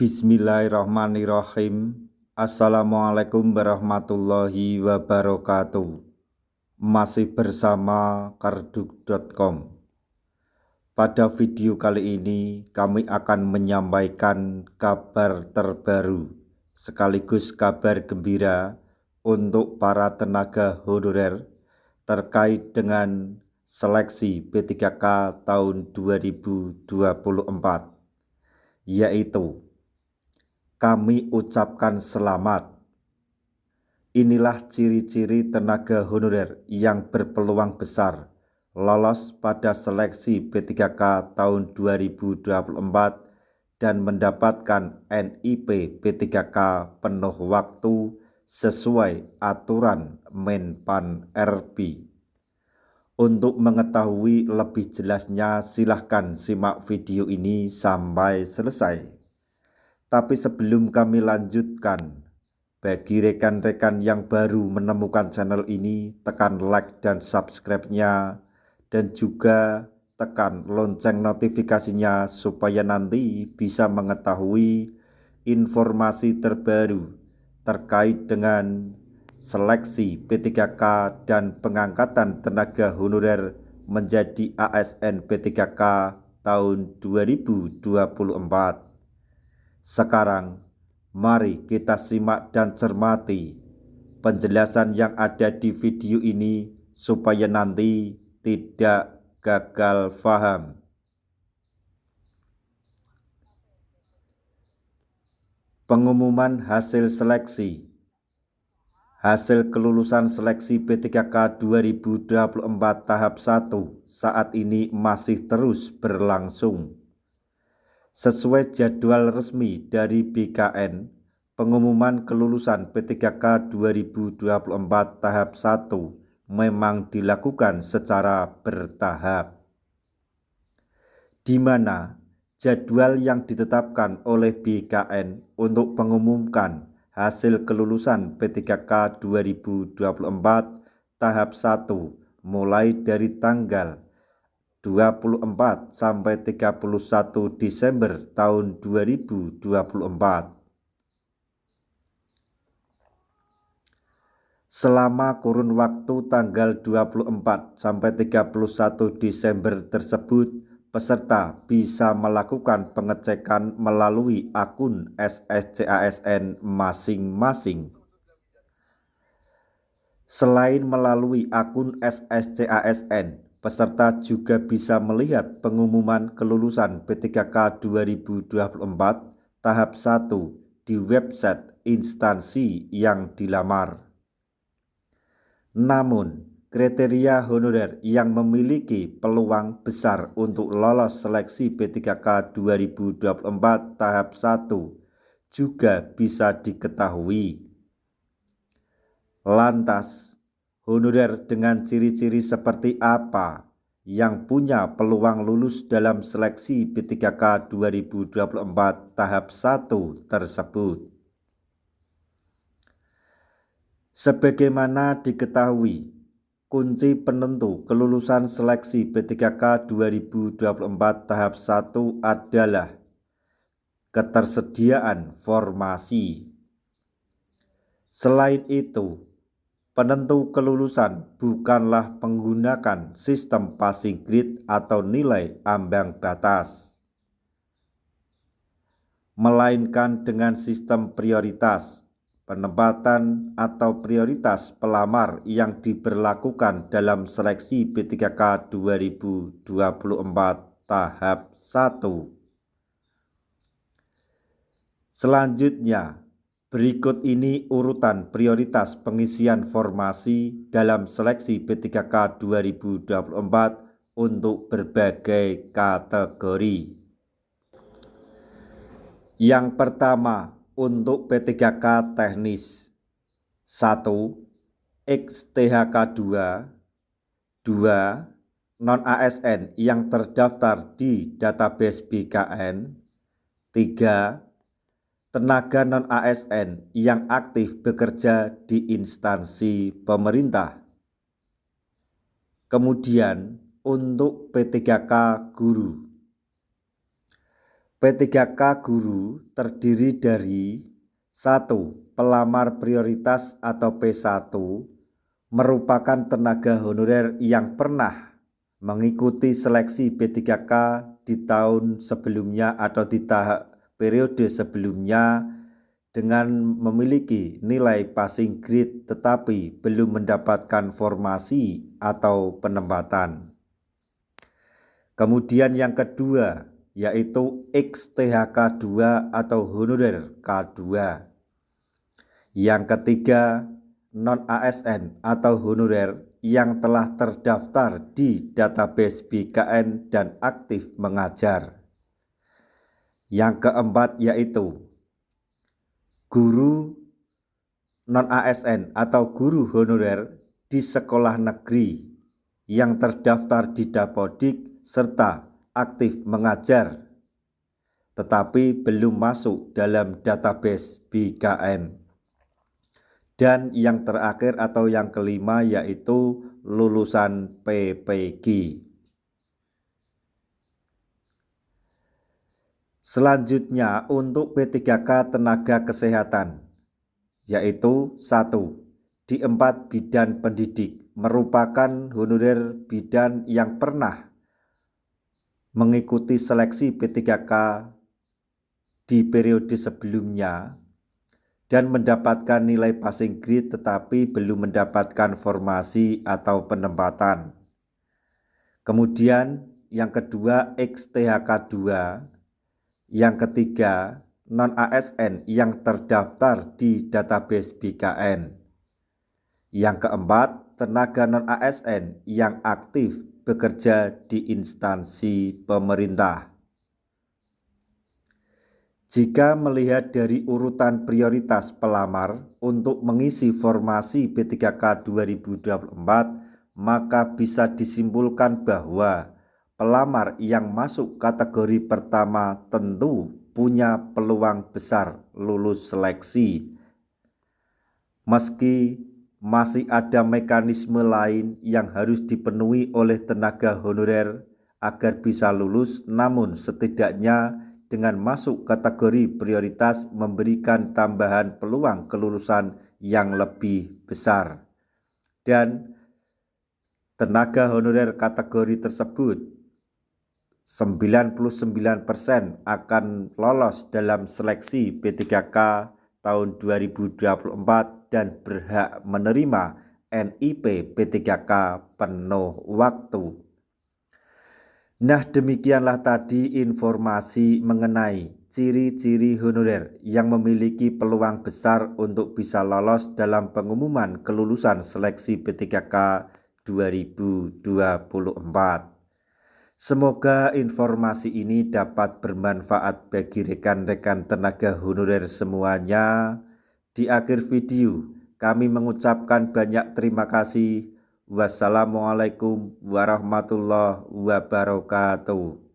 Bismillahirrahmanirrahim. Assalamualaikum warahmatullahi wabarakatuh. Masih bersama karduk.com. Pada video kali ini kami akan menyampaikan kabar terbaru sekaligus kabar gembira untuk para tenaga honorer terkait dengan seleksi P3K tahun 2024, yaitu kami ucapkan selamat. Inilah ciri-ciri tenaga honorer yang berpeluang besar lolos pada seleksi P3K tahun 2024 dan mendapatkan NIP P3K penuh waktu sesuai aturan Menpan RB. Untuk mengetahui lebih jelasnya, silahkan simak video ini sampai selesai. Tapi sebelum kami lanjutkan, bagi rekan-rekan yang baru menemukan channel ini, tekan like dan subscribe-nya, dan juga tekan lonceng notifikasinya supaya nanti bisa mengetahui informasi terbaru terkait dengan seleksi P3K dan pengangkatan tenaga honorer menjadi ASN P3K tahun 2024. Sekarang, mari kita simak dan cermati penjelasan yang ada di video ini supaya nanti tidak gagal paham. Pengumuman hasil seleksi. Hasil kelulusan seleksi P3K 2024 tahap 1 saat ini masih terus berlangsung. Sesuai jadwal resmi dari BKN, pengumuman kelulusan P3K 2024 tahap 1 memang dilakukan secara bertahap, di mana jadwal yang ditetapkan oleh BKN untuk mengumumkan hasil kelulusan P3K 2024 tahap 1 mulai dari tanggal 24 sampai 31 Desember tahun 2024. Selama kurun waktu tanggal 24 sampai 31 Desember tersebut, peserta bisa melakukan pengecekan melalui akun SSCASN masing-masing. Selain melalui akun SSCASN, peserta juga bisa melihat pengumuman kelulusan P3K 2024 tahap 1 di website instansi yang dilamar. Namun, kriteria honorer yang memiliki peluang besar untuk lolos seleksi P3K 2024 tahap 1 juga bisa diketahui. Lantas, honorer dengan ciri-ciri seperti apa yang punya peluang lulus dalam seleksi P3K 2024 tahap 1 tersebut? Sebagaimana diketahui, kunci penentu kelulusan seleksi P3K 2024 tahap 1 adalah ketersediaan formasi. Selain itu, penentu kelulusan bukanlah menggunakan sistem passing grade atau nilai ambang batas, melainkan dengan sistem prioritas, penempatan atau prioritas pelamar yang diberlakukan dalam seleksi P3K 2024 tahap 1. Selanjutnya, berikut ini urutan prioritas pengisian formasi dalam seleksi P3K 2024 untuk berbagai kategori. Yang pertama, untuk P3K teknis 1. XTHK 2 non-ASN yang terdaftar di database BKN. 3. Tenaga non-ASN yang aktif bekerja di instansi pemerintah. Kemudian untuk P3K guru. P3K guru terdiri dari 1. Pelamar prioritas atau P1 merupakan tenaga honorer yang pernah mengikuti seleksi P3K di tahun sebelumnya atau di periode sebelumnya dengan memiliki nilai passing grade tetapi belum mendapatkan formasi atau penempatan. Kemudian yang kedua yaitu XTHK 2 atau honorer K2. Yang ketiga, non-ASN atau honorer yang telah terdaftar di database BKN dan aktif mengajar. Yang keempat yaitu guru non-ASN atau guru honorer di sekolah negeri yang terdaftar di Dapodik serta aktif mengajar tetapi belum masuk dalam database BKN. Dan yang terakhir atau yang kelima yaitu lulusan PPG. Selanjutnya untuk P3K tenaga kesehatan yaitu 1. Di 4 bidan pendidik merupakan honorer bidan yang pernah mengikuti seleksi P3K di periode sebelumnya dan mendapatkan nilai passing grade tetapi belum mendapatkan formasi atau penempatan. Kemudian yang kedua XTHK 2, yang ketiga non-ASN yang terdaftar di database BKN. Yang keempat tenaga non-ASN yang aktif bekerja di instansi pemerintah. Jika melihat dari urutan prioritas pelamar untuk mengisi formasi P3K 2024, maka bisa disimpulkan bahwa pelamar yang masuk kategori pertama tentu punya peluang besar lulus seleksi. Meski masih ada mekanisme lain yang harus dipenuhi oleh tenaga honorer agar bisa lulus, namun setidaknya dengan masuk kategori prioritas memberikan tambahan peluang kelulusan yang lebih besar. Dan tenaga honorer kategori tersebut 99% akan lolos dalam seleksi P3K tahun 2024 dan berhak menerima NIP P3K penuh waktu. Nah, demikianlah tadi informasi mengenai ciri-ciri honorer yang memiliki peluang besar untuk bisa lolos dalam pengumuman kelulusan seleksi P3K 2024. Semoga informasi ini dapat bermanfaat bagi rekan-rekan tenaga honorer semuanya. Di akhir video, kami mengucapkan banyak terima kasih. Wassalamualaikum warahmatullahi wabarakatuh.